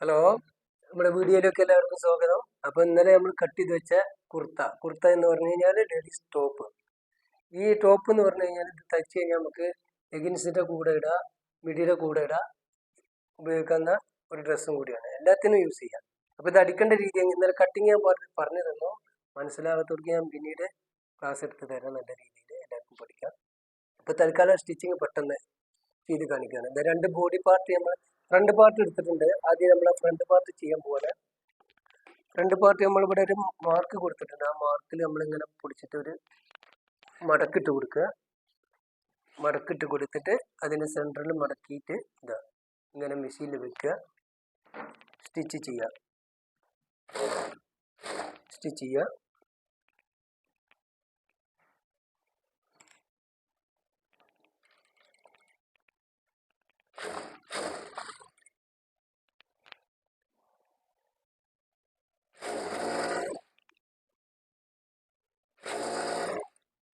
Hello, നമ്മുടെ വീഡിയോയിലേക്ക് എല്ലാവർക്കും സ്വാഗതം. അപ്പോൾ ഇന്നലെ നമ്മൾ കട്ട് ചെയ്ത് വെച്ച കുർത്ത എന്ന് പറഞ്ഞു കഴിഞ്ഞാൽ ലേഡീസ് ടോപ്പ്. ഈ ടോപ്പ് എന്ന് പറഞ്ഞു കഴിഞ്ഞാൽ ഇത് തയ്ച്ച് കഴിഞ്ഞാൽ നമുക്ക് ലെഗിൻസിൻ്റെ കൂടെ ഇടാം, മിഡിയുടെ കൂടെ ഇടാം, ഉപയോഗിക്കുന്ന ഒരു ഡ്രസ്സും കൂടിയാണ്. എല്ലാത്തിനും യൂസ് ചെയ്യാം. അപ്പോൾ ഇത് അടിക്കേണ്ട രീതി ഇന്നലെ കട്ടിങ് ഞാൻ പറഞ്ഞു തന്നു. മനസ്സിലാകാത്തവർക്ക് ഞാൻ പിന്നീട് ക്ലാസ് എടുത്ത് തരാം. നല്ല രീതിയിൽ എല്ലാവർക്കും പഠിക്കാം. ഇപ്പോൾ തൽക്കാലം സ്റ്റിച്ചിങ് പെട്ടെന്ന് ചെയ്ത് കാണിക്കുകയാണ്. ഇത് രണ്ട് ബോഡി പാർട്ട് നമ്മൾ ഫ്രണ്ട് പാർട്ട് എടുത്തിട്ടുണ്ട്. ആദ്യം നമ്മൾ ഫ്രണ്ട് പാർട്ട് ചെയ്യാൻ പോലെ ഫ്രണ്ട് പാർട്ട് നമ്മൾ ഇവിടെ ഒരു മാർക്ക് കൊടുത്തിട്ടുണ്ട്. ആ മാർക്കിൽ നമ്മളിങ്ങനെ പൊടിച്ചിട്ട് ഒരു മടക്കിട്ട് കൊടുക്കുക. മടക്കിട്ട് കൊടുത്തിട്ട് അതിന് സെൻറ്ററിൽ മടക്കിയിട്ട് ഇതാ ഇങ്ങനെ മെഷീനിൽ വെക്കുക. സ്റ്റിച്ച് ചെയ്യുക.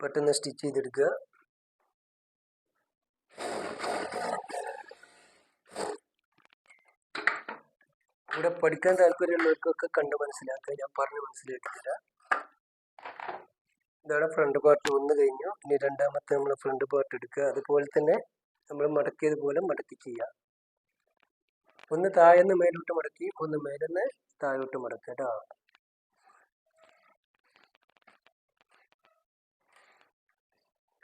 പെട്ടെന്ന് സ്റ്റിച്ച് ചെയ്തെടുക്കുക. ഇവിടെ പഠിക്കാൻ താല്പര്യമുള്ളവർക്കൊക്കെ കണ്ട് മനസ്സിലാക്കുക. ഞാൻ പറഞ്ഞ് മനസ്സിലാക്കി തരാം. ഇതാണ് ഫ്രണ്ട് പാർട്ട് ഒന്ന് കഴിഞ്ഞു. ഇനി രണ്ടാമത്തെ നമ്മൾ ഫ്രണ്ട് പാർട്ട് എടുക്കുക. അതുപോലെ തന്നെ നമ്മൾ മടക്കിയതുപോലെ മടക്കി ചെയ്യുക. ഒന്ന് താഴെന്ന് മേലോട്ട് മടക്കി, ഒന്ന് മേലെന്ന് താഴോട്ട് മടക്കുക കേട്ടോ.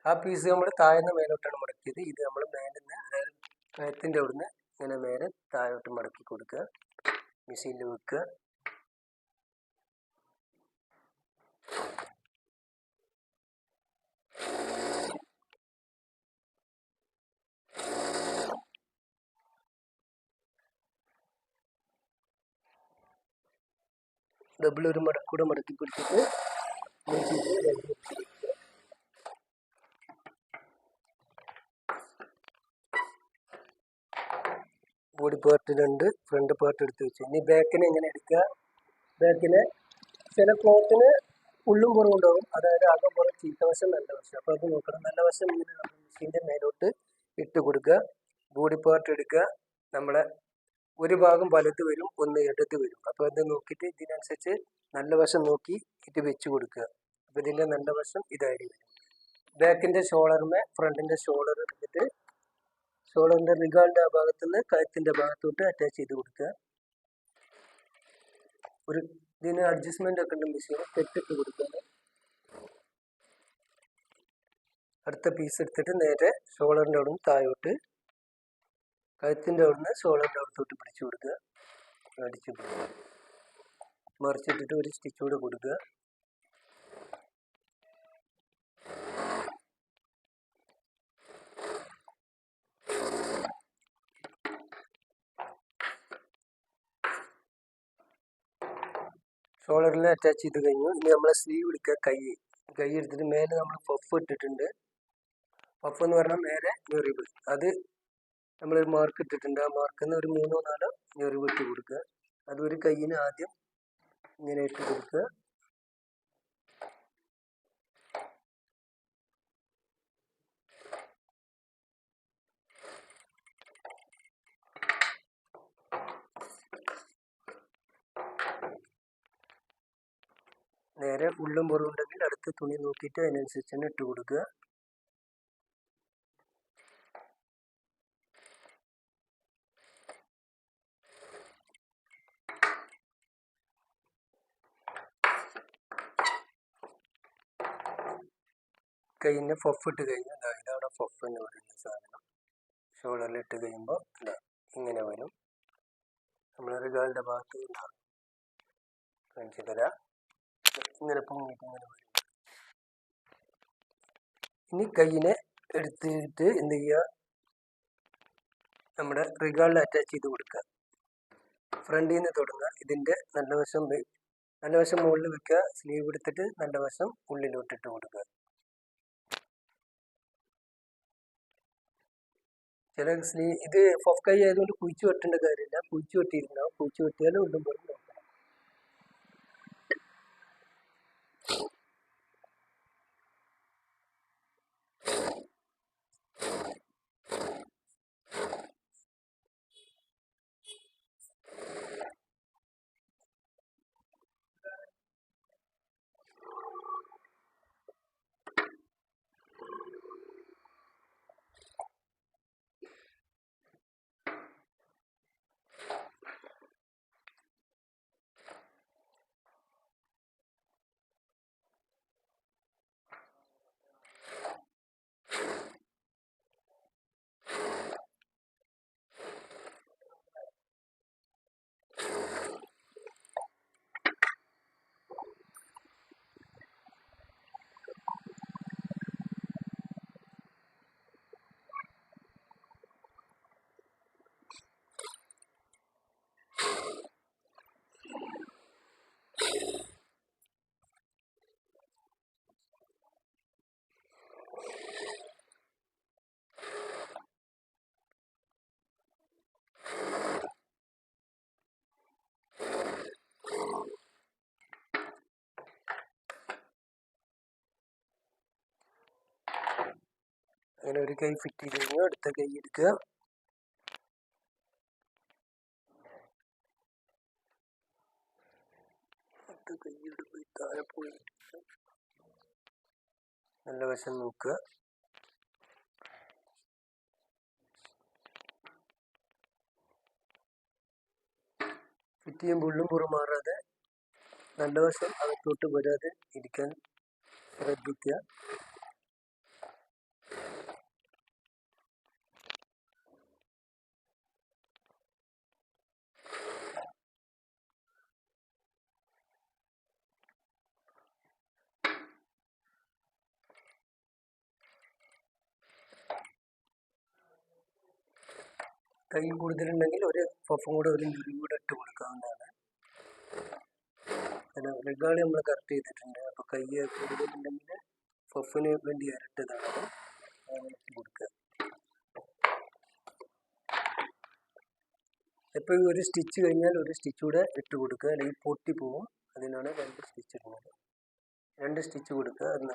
ആ പീസ് നമ്മൾ താഴെന്ന് മേലോട്ടാണ് മടക്കിയത്. ഇത് നമ്മൾ മേലെന്ന്, അതായത് കഴുത്തിൻ്റെ അവിടുന്ന് ഇങ്ങനെ മേലെ താഴോട്ട് മടക്കി കൊടുക്കുക. മെഷീനിൽ വെക്കുക. ഡബിൾ ഒരു മടക്കൂടെ മടക്കി പിടിച്ചിട്ട് ബോഡി പാർട്ട് രണ്ട്, ഫ്രണ്ട് പാർട്ട് എടുത്ത് വെച്ചു. ഇനി ബാക്കിനെ എങ്ങനെ എടുക്കുക? ബാക്കിന് ചില ക്ലോത്തിന് ഉള്ളും പുറവും ഉണ്ടാവും. അതായത് അകം പുറം, ചീത്ത വശം, നല്ല വശം. അപ്പോൾ അത് നോക്കണം. നല്ല വശം ഇങ്ങനെ മെഷീൻ്റെ മേലോട്ട് ഇട്ട് കൊടുക്കുക. ബോഡി പാർട്ട് എടുക്കുക. നമ്മളെ ഒരു ഭാഗം വലത്ത് വരും, ഒന്ന് ഇടത്ത് വരും. അപ്പോൾ അത് നോക്കിയിട്ട് ഇതിനനുസരിച്ച് നല്ല വശം നോക്കി ഇത് വെച്ച് കൊടുക്കുക. അപ്പോൾ ഇതിൻ്റെ നല്ല വശം ഇതായിരിക്കും. ബാക്കിൻ്റെ ഷോളറിനെ ഫ്രണ്ടിൻ്റെ ഷോളർ എടുത്തിട്ട് ഷോളറിൻ്റെ റിഗാളിൻ്റെ ആ ഭാഗത്തുനിന്ന് കഴുത്തിൻ്റെ ഭാഗത്തോട്ട് അറ്റാച്ച് ചെയ്ത് കൊടുക്കുക. ഒരു ഇതിന് അഡ്ജസ്റ്റ്മെൻ്റ് ഒക്കെ ഉണ്ട്. മെഷീൻ കെട്ടിട്ട് കൊടുക്കുക. അടുത്ത പീസ് എടുത്തിട്ട് നേരെ ഷോളറിൻ്റെ അവിടെ നിന്ന് താഴോട്ട്, കഴുത്തിൻ്റെ അവിടെ നിന്ന് ഷോളറിൻ്റെ അവിടത്തോട്ട് പിടിച്ചു കൊടുക്കുക. അടിച്ചു കൊടുക്കുക. മറിച്ചിട്ടിട്ട് ഒരു സ്റ്റിച്ച് കൂടെ കൊടുക്കുക. ഷോളറിൽ അറ്റാച്ച് ചെയ്ത് കഴിഞ്ഞു. ഇനി നമ്മളെ സ്ലീവ് എടുക്കുക. കൈ എടുത്തിട്ട് മേലെ നമ്മൾ പഫ് ഇട്ടിട്ടുണ്ട്. പഫ് എന്ന് പറഞ്ഞാൽ മേലെ ഞൊറിവ്, അത് നമ്മളൊരു മാർക്ക് ഇട്ടിട്ടുണ്ട്. ആ മാർക്കിൽ നിന്ന് ഒരു 3-4 ഞൊറിവ് ഇട്ട് കൊടുക്കുക. അത് ഒരു കൈയിന് ആദ്യം ഇങ്ങനെ ഇട്ട് കൊടുക്കുക. നേരെ ഉള്ളും പുറവും ഉണ്ടെങ്കിൽ അടുത്ത തുണി നോക്കിയിട്ട് അതിനനുസരിച്ച് തന്നെ ഇട്ട് കൊടുക്കുക. കൈയിൻ്റെ പഫ് ഇട്ട് കഴിഞ്ഞാൽ ഇതാണ് പഫ് എന്ന് പറയുന്ന സാധനം. ഷോൾഡറിൽ ഇട്ട് കഴിയുമ്പോൾ ഇങ്ങനെ വരും. നമ്മൾ റിഗാളിൻ്റെ ഭാഗത്ത് കാണിച്ചു തരാം. ഇങ്ങനെ പൊങ്ങിയിട്ട് ഇങ്ങനെ വരും. ഇനി കൈയിനെ എടുത്തിട്ട് എന്ത് ചെയ്യുക? നമ്മുടെ റിഗാളിൽ അറ്റാച്ച് ചെയ്ത് കൊടുക്കുക. ഫ്രണ്ടിൽ നിന്ന് തുടങ്ങുക. ഇതിൻ്റെ നല്ല വശം മുകളിൽ വെക്കുക. സ്ലീവ് എടുത്തിട്ട് നല്ല വശം ഉള്ളിലോട്ടിട്ട് കൊടുക്കുക. ചില ഇത് പഫ് കൈ ആയതുകൊണ്ട് കുഴിച്ചു വെട്ടേണ്ട കാര്യമില്ല. കുഴിച്ചു വെട്ടിയിട്ടുണ്ടാവും. കുഴിച്ചു വെട്ടിയാലും ഉള്ളും പുറം നോക്കണം. അങ്ങനെ ഒരു കൈ ഫിറ്റ് ചെയ്ത് കഴിഞ്ഞാൽ അടുത്ത കൈ എടുക്കുക. അടുത്ത കൈ പോയി താഴെ പോയി നല്ല വശം നോക്കുക. ഫിറ്റ് ചെയ്യുമ്പോൾ ഉള്ളും പുറം മാറാതെ നല്ല വശം അകത്തോട്ട് വരാതെ ഇരിക്കാൻ ശ്രദ്ധിക്കുക. കൈ കൂടുതലുണ്ടെങ്കിൽ ഒരു പഫും കൂടെ ഒരു ഞുറി കൂടെ ഇട്ട് കൊടുക്കാവുന്നതാണ്. പിന്നെ റിഗാളി നമ്മൾ കറക്റ്റ് ചെയ്തിട്ടുണ്ട്. അപ്പോൾ കൈ കൂടുതലുണ്ടെങ്കിൽ പഫിന് വേണ്ടി ഇരട്ടതാണ് അങ്ങനെ ഇട്ട് കൊടുക്കുക. എപ്പോഴും ഒരു സ്റ്റിച്ച് കഴിഞ്ഞാൽ ഒരു സ്റ്റിച്ച് കൂടെ ഇട്ട് കൊടുക്കുക, അല്ലെങ്കിൽ പൊട്ടി പോകും. അതിനാണ് 2 സ്റ്റിച്ച് ഇടുന്നത്. 2 സ്റ്റിച്ച് കൊടുക്കുക. അത്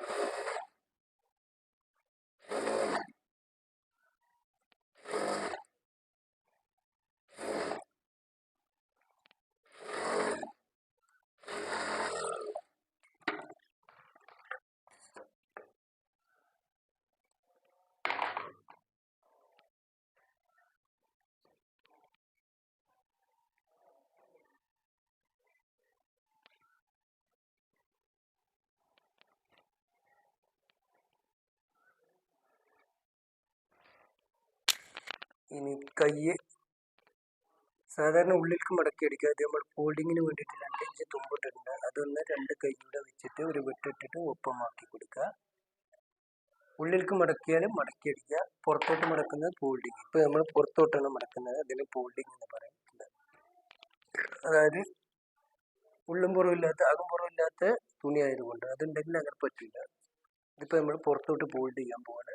ഇനി കൈ സാധാരണ ഉള്ളിലേക്ക് മടക്കി അടിക്കുക. അത് നമ്മൾ ഫോൾഡിങ്ങിന് വേണ്ടിയിട്ട് 2 ഇഞ്ച് തുമ്പിട്ടിട്ടുണ്ട്. അതൊന്ന് 2 കൈയുടെ വെച്ചിട്ട് ഒരു വെട്ടിട്ടിട്ട് ഒപ്പമാക്കി കൊടുക്കുക. ഉള്ളിലേക്ക് മടക്കിയാലും മടക്കി അടിക്കുക. പുറത്തോട്ട് മടക്കുന്നത് ഫോൾഡിങ്. ഇപ്പൊ നമ്മൾ പുറത്തോട്ടാണ് മടക്കുന്നത്, അതിന് ഫോൾഡിങ് എന്ന് പറയുന്നത്. അതായത് ഉള്ളും പുറവും ഇല്ലാത്ത അകം പുറവും ഇല്ലാത്ത തുണി ആയതുകൊണ്ട് അതുണ്ടെങ്കിൽ അങ്ങനെ പറ്റില്ല. ഇതിപ്പോ നമ്മൾ പുറത്തോട്ട് ഫോൾഡ് ചെയ്യാൻ പോവാണ്.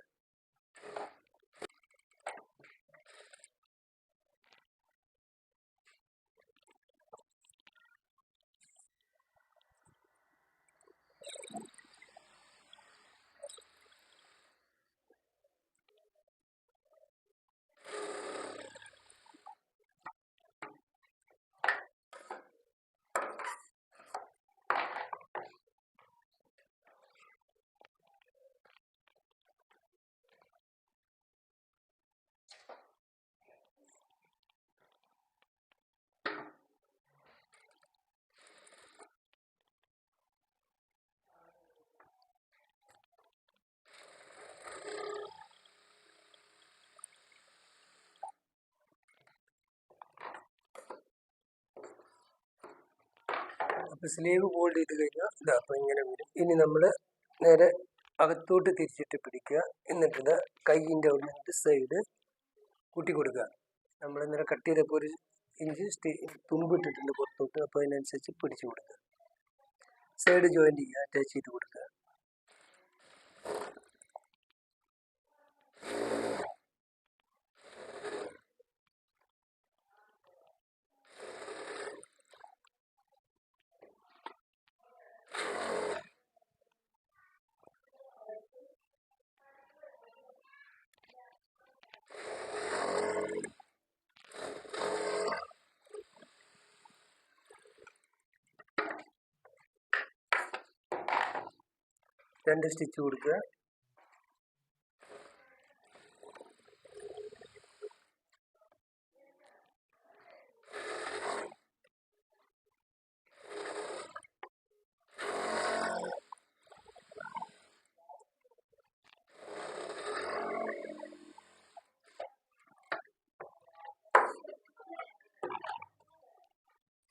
അപ്പോൾ സ്ലീവ് ഫോൾഡ് ചെയ്ത് കഴിഞ്ഞാൽ ഇതാ അപ്പോൾ ഇങ്ങനെ വരും. ഇനി നമ്മൾ നേരെ അകത്തോട്ട് തിരിച്ചിട്ട് പിടിക്കുക. എന്നിട്ട് കൈയിൻ്റെ ഉള്ളിൻ്റെ സൈഡ് കൂട്ടി കൊടുക്കുക. നമ്മൾ ഇന്നലെ കട്ട് ചെയ്തപ്പോൾ ഒരു ഇഞ്ച് തുമ്പിട്ടിട്ടുണ്ട് പുറത്തോട്ട്. അപ്പോൾ അതിനനുസരിച്ച് പിടിച്ചു കൊടുക്കുക. സൈഡ് ജോയിൻറ്റ് ചെയ്യുക, അറ്റാച്ച് ചെയ്ത് കൊടുക്കുക. രണ്ട് സ്റ്റിച്ച് കൊടുക്കുക.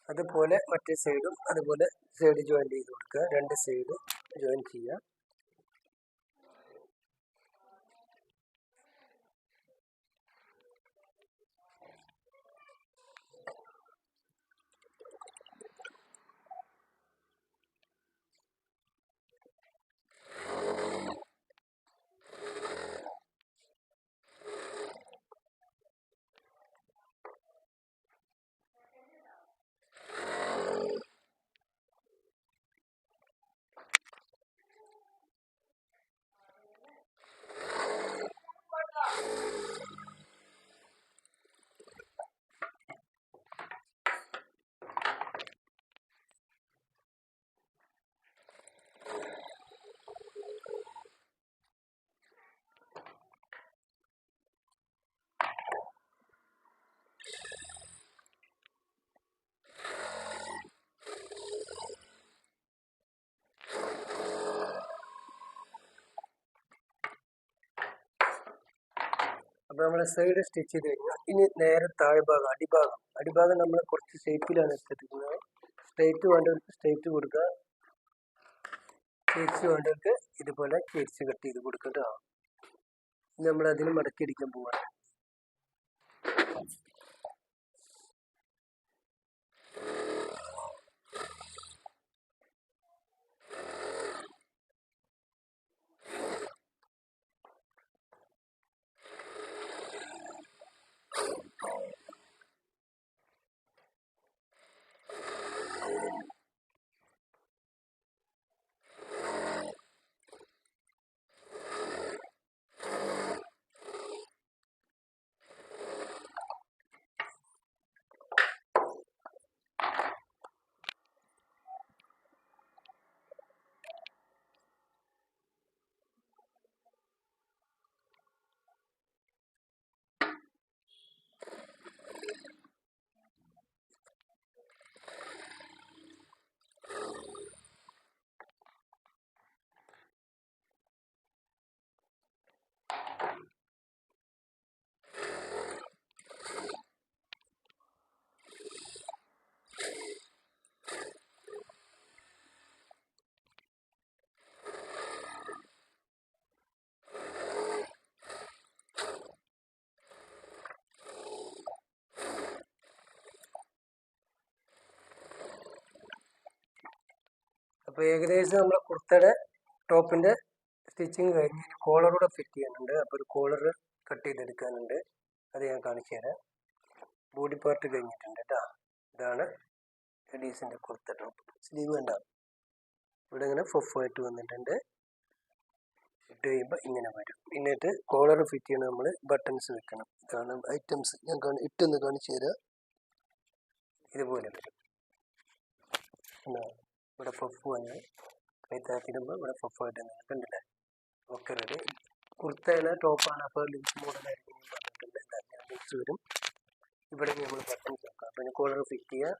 അതുപോലെ മറ്റേ സൈഡും അതുപോലെ സൈഡ് ജോയിൻ ചെയ്ത് കൊടുക്കുക. 2 സൈഡ് ജോയിൻ ചെയ്യുക. അപ്പോൾ നമ്മളെ സൈഡ് സ്റ്റിച്ച് ചെയ്ത് കഴിഞ്ഞാൽ ഇനി നേരെ താഴ്ഭാഗം അടിഭാഗം നമ്മൾ കുറച്ച് ഷേപ്പിലാണ് എടുത്തിരിക്കുന്നത്. സ്ട്രൈറ്റ് വേണ്ടവർക്ക് സ്ട്രൈറ്റ് കൊടുക്കുക, ചേരിച്ച് വേണ്ടവർക്ക് ഇതുപോലെ ചേരിച്ച് കട്ട് ചെയ്ത് കൊടുക്കേണ്ട. നമ്മൾ അതിന് മടക്കി അടിക്കാൻ പോവാണ്. അപ്പോൾ ഏകദേശം നമ്മുടെ കുർത്തയുടെ ടോപ്പിൻ്റെ സ്റ്റിച്ചിങ് കഴിഞ്ഞ് കോളറൂടെ ഫിറ്റ് ചെയ്യാനുണ്ട്. അപ്പോൾ ഒരു കോളർ കട്ട് ചെയ്തെടുക്കാനുണ്ട്, അത് ഞാൻ കാണിച്ചു തരാം. ബോഡി പാർട്ട് കഴിഞ്ഞിട്ടുണ്ട് കേട്ടോ. ഇതാണ് ലേഡീസിൻ്റെ കുർത്ത ടോപ്പ്. സ്ലീവ് ഉണ്ടാവും ഇവിടെ ഇങ്ങനെ ഫൊഫായിട്ട് വന്നിട്ടുണ്ട്. ഇട്ട് കഴിയുമ്പോൾ ഇങ്ങനെ വരും. എന്നിട്ട് കോളർ ഫിറ്റ് ചെയ്യണം, നമ്മൾ ബട്ടൺസ് വെക്കണം. ഇതാണ് ഐറ്റംസ്. ഞാൻ ഇട്ടൊന്ന് കാണിച്ചു തരാം. ഇതുപോലെ വരും. ഇവിടെ പഫ് വന്ന് കൈത്താക്കിടുമ്പോൾ ഇവിടെ പഫായിട്ട് കണ്ടില്ലേ. Okay, ready. കുർത്തയാണ്, ടോപ്പാണ്, അപ്പോൾ ലൂസ് മോഡലായിരിക്കും പറഞ്ഞിട്ടുണ്ട്. ഞാൻ ലൂസ് വരും. ഇവിടെ നമ്മൾ ബട്ടൺസ് വെക്കാം. അപ്പോൾ കോളർ ഫിറ്റ് ചെയ്യുക.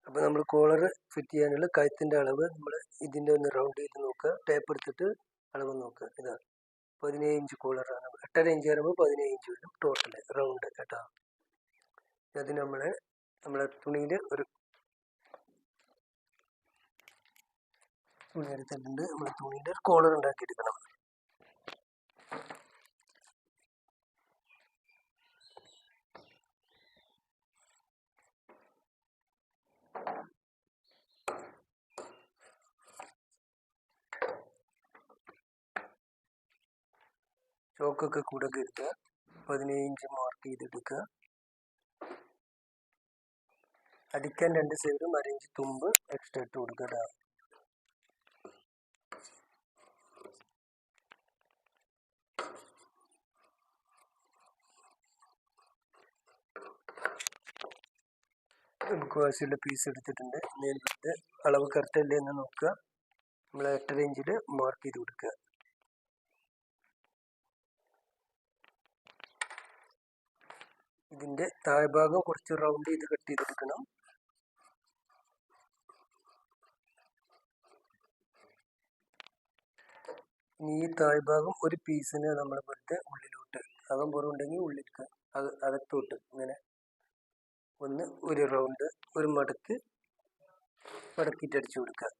അപ്പോൾ നമ്മൾ കോളർ ഫിറ്റ് ചെയ്യാനുള്ള കഴുത്തിൻ്റെ അളവ് നമ്മൾ ഇതിൻ്റെ ഒന്ന് റൗണ്ട് ചെയ്ത് നോക്കുക. ടേപ്പ് എടുത്തിട്ട് അളവ് നോക്കുക. ഇതാ 17 ഇഞ്ച് കോളറാണ്. 8.5 ഇഞ്ച് വരുമ്പോൾ 17 ഇഞ്ച് വരും ടോട്ടൽ റൗണ്ട് കേട്ടോ. അത് നമ്മളെ തുണിയിൽ ഒരു തുണി എടുത്തിട്ടുണ്ട്. നമ്മൾ തുണിയുടെ ഒരു കോളർ ഉണ്ടാക്കിയെടുക്കണം. ചോക്കൊക്കെ കൂടെ എടുക്കുക. 17 ഇഞ്ച് മാർക്ക് ചെയ്തെടുക്കുക. അടിക്കാൻ 2 സൈഡും 1 ഇഞ്ച് തുമ്പ് എക്സ്ട്രാ ഇട്ട് കൊടുക്കുക. നമുക്ക് ആവശ്യമുള്ള പീസ് എടുത്തിട്ടുണ്ട്. നേരത്തെ അളവ് കറക്റ്റ് അല്ലേ എന്ന് നോക്കുക. നമ്മൾ 8.5 ഇഞ്ചിൽ മാർക്ക് ചെയ്ത് കൊടുക്കുക. ഇതിൻ്റെ താഴ്ഭാഗം കുറച്ച് റൗണ്ട് ചെയ്ത് കട്ട് ചെയ്തെടുക്കണം. ഇനി ഈ താഴ്ഭാഗം ഒരു പീസിന് നമ്മൾ വെറുതെ ഉള്ളിലോട്ട്, അകം പുറമുണ്ടെങ്കിൽ ഉള്ളിലേക്ക് അകത്തോട്ട് ഇങ്ങനെ ഒന്ന് ഒരു റൗണ്ട് ഒരു മടക്കിയിട്ട് അടിച്ചു കൊടുക്കുക.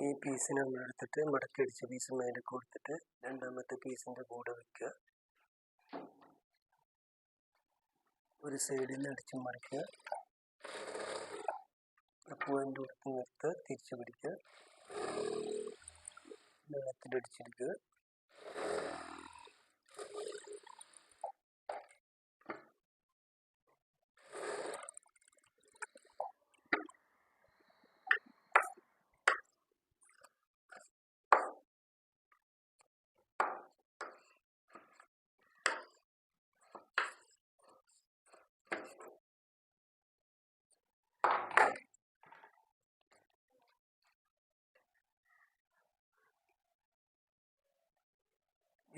ഈ പീസിനെ നമ്മൾ എടുത്തിട്ട് മടക്കി അടിച്ച പീസ് മേലെ കൊടുത്തിട്ട് രണ്ടാമത്തെ പീസിൻ്റെ കൂടെ വയ്ക്കുക. ഒരു സൈഡിൽ നിന്ന് അടിച്ച് മറിക്കുക. പോയിന്റ് കൊടുത്ത് നിർത്തുക, തിരിച്ചു പിടിക്കുക, നീളത്തിൽ അടിച്ചെടുക്കുക.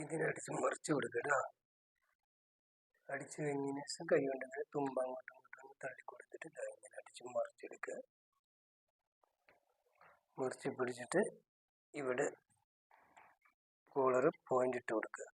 ഇതിനടിച്ച് മറിച്ച് കൊടുക്കുക. അടിച്ച് കഴിഞ്ഞതിന് ശേഷം കൈ കൊണ്ടിങ്ങനെ തുമ്പ അങ്ങോട്ടും ഇങ്ങോട്ടും തള്ളി കൊടുത്തിട്ട് ഇങ്ങനെ അടിച്ച് മറിച്ചെടുക്കുക. മറിച്ച് പിടിച്ചിട്ട് ഇവിടെ കോളർ പോയിന്റ് ഇട്ട് കൊടുക്കുക.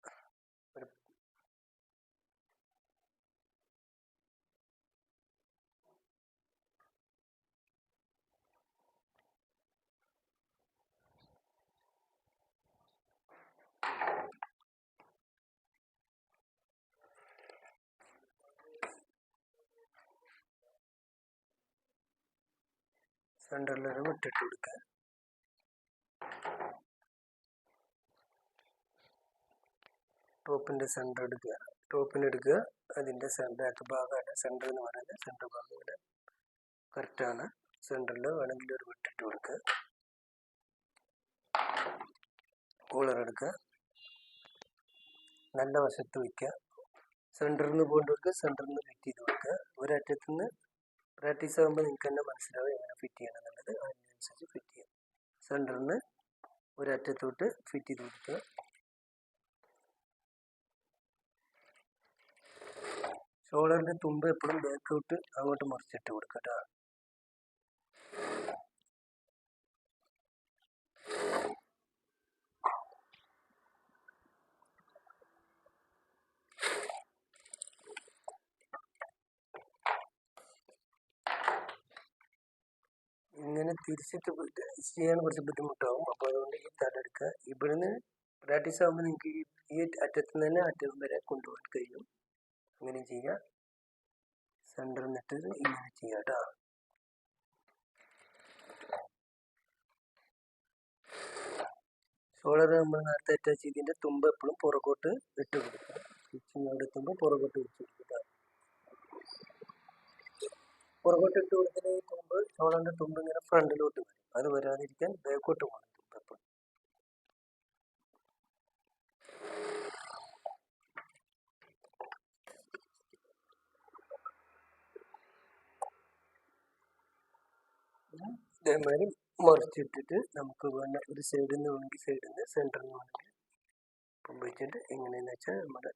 സെൻറ്ററിൽ ഒരു വിട്ടിട്ട് കൊടുക്കുക. ടോപ്പിൻ്റെ സെൻറ്റർ എടുക്കുക. ടോപ്പിനെടുക്കുക. അതിൻ്റെ ബാക്ക് ഭാഗമാണ് സെൻറ്റർ എന്ന് പറയുന്നത്. സെൻറ്റർ ഭാഗം ഇവിടെ കറക്റ്റാണ്. സെൻറ്ററിൽ വേണമെങ്കിൽ ഒരു വിട്ടിട്ട് കൊടുക്കുക. കോളർ എടുക്കുക. നല്ല വശത്ത് വയ്ക്കുക. സെൻറ്ററിൽ നിന്ന് പോയിട്ട് കൊടുക്കുക. സെൻറ്ററിൽ നിന്ന് ഫിറ്റ് ചെയ്ത് കൊടുക്കുക. ഒരറ്റത്തു നിന്ന് പ്രാക്ടീസ് ആകുമ്പോൾ നിങ്ങൾക്ക് തന്നെ മനസ്സിലാവും എങ്ങനെ ഫിറ്റ് ചെയ്യണം എന്നുള്ളത്. അതിനനുസരിച്ച് ഫിറ്റ് ചെയ്യാം. സെൻറ്ററിൽ നിന്ന് ഒരറ്റത്തോട്ട് ഫിറ്റ് ചെയ്ത് കൊടുക്കുക. ഷോൾഡറിൻ്റെ തുമ്പ് എപ്പോഴും ബാക്കോട്ട് അങ്ങോട്ട് മറിച്ചിട്ട് കൊടുക്കുക കേട്ടോ. ഇങ്ങനെ തിരിച്ചിട്ട് ചെയ്യാൻ കുറച്ച് ബുദ്ധിമുട്ടാവും. അപ്പോൾ അതുകൊണ്ട് ഈ തലെടുക്കുക. ഇവിടുന്ന് പ്രാക്ടീസ് ആകുമ്പോൾ നിങ്ങൾക്ക് ഈ അറ്റത്ത് നിന്ന് തന്നെ അറ്റം വരെ കൊണ്ടുപോകാൻ കഴിയും. അങ്ങനെ ചെയ്യുക. സെൻറ്ററിൽ നിന്നിട്ട് ഇങ്ങനെ ചെയ്യുക കേട്ടോ. ഷോൾഡർ നമ്മൾ നേരത്തെ അറ്റാച്ച് ചെയ്തതിൻ്റെ തുമ്പ് എപ്പോഴും പുറകോട്ട് ഇട്ട് കൊടുക്കുക. സ്റ്റിച്ചിങ് അവിടെ എത്തുമ്പോൾ പുറകോട്ട് വെച്ച് കൊടുക്കുക. പുറകോട്ട് ഇട്ട് കൊടുക്കുന്ന ഈ തുമ്പ് ഷോൾഡറിൻ്റെ തുമ്പ് ഇങ്ങനെ ഫ്രണ്ടിലോട്ട് വരും. അത് വരാതിരിക്കാൻ ബാക്കോട്ട് പോകണം തുമ്പ് എപ്പോഴും. ഇതേമാതിരി മറിച്ചിട്ടിട്ട് നമുക്ക് വേണ്ട ഒരു സൈഡിൽ നിന്ന് വേണമെങ്കിൽ സൈഡിൽ നിന്ന് സെൻറ്ററിൽ നിന്ന് വേണമെങ്കിൽ വെച്ചിട്ട് എങ്ങനെയെന്ന് വെച്ചാൽ നമ്മുടെ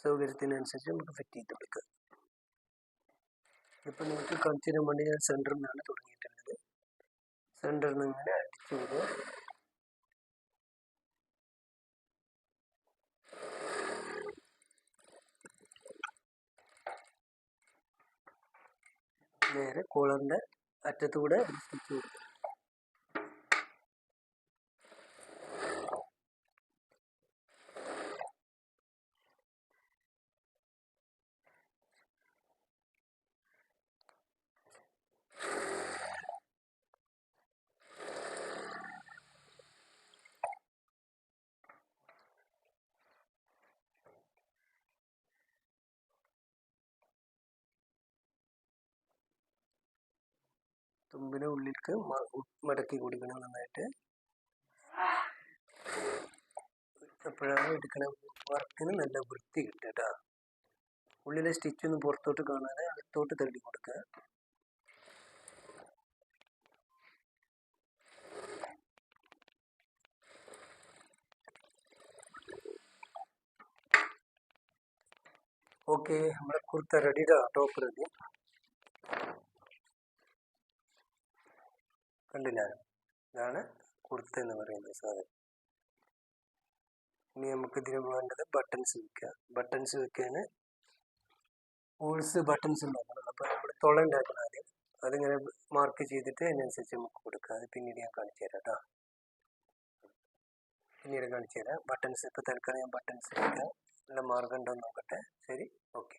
സൗകര്യത്തിനനുസരിച്ച് നമുക്ക് ഫിറ്റ് ചെയ്ത് കൊടുക്കുക. ഇപ്പം നിങ്ങൾക്ക് കാണിച്ചു തരാൻ വേണ്ടി ഞാൻ സെൻറ്ററിൽ നിന്നാണ് തുടങ്ങിയിട്ടുള്ളത്. സെൻറ്ററിൽ നിന്ന് ഇങ്ങനെ അടിച്ചു വിടുക. നേരെ കോളറിൻ്റെ അറ്റത്തൂടെ സ്റ്റിച്ച് കൊടുക്കുക. തുമ്പിനെ ഉള്ളിലേക്ക് മടക്കി കൊടുക്കണം നന്നായിട്ട്. എപ്പോഴാണ് എടുക്കണ വർക്കിന് നല്ല വൃത്തി കിട്ടുക കേട്ടോ. ഉള്ളിലെ സ്റ്റിച്ചൊന്നും പുറത്തോട്ട് കാണാതെ അകത്തോട്ട് തള്ളി കൊടുക്കുക. ഓക്കെ, നമ്മുടെ കുർത്ത റെഡിടാ. Top ready. കണ്ടില്ല? ഇതാണ് കുർത്ത എന്ന് പറയുന്നത് സാധനം. ഇനി നമുക്ക് ഇതിന് വേണ്ടത് ബട്ടൺസ് വെക്കുക. ബട്ടൺസ് വെക്കാൻ ഹോൾസ് ബട്ടൺസ് ഉണ്ടാക്കണം. അപ്പോൾ നമ്മൾ തുള ഉണ്ടാക്കണം ആദ്യം. അതിങ്ങനെ മാർക്ക് ചെയ്തിട്ട് അതിനനുസരിച്ച് നമുക്ക് കൊടുക്കുക. അത് പിന്നീട് ഞാൻ കാണിച്ചു തരാം കേട്ടോ. പിന്നീട് കാണിച്ചു തരാം. ബട്ടൺസ് ഇപ്പോൾ തൽക്കാലം ഞാൻ ബട്ടൺസ് വെക്കാം. നല്ല മാർഗം ഉണ്ടോ എന്ന് നോക്കട്ടെ. ശരി, ഓക്കെ.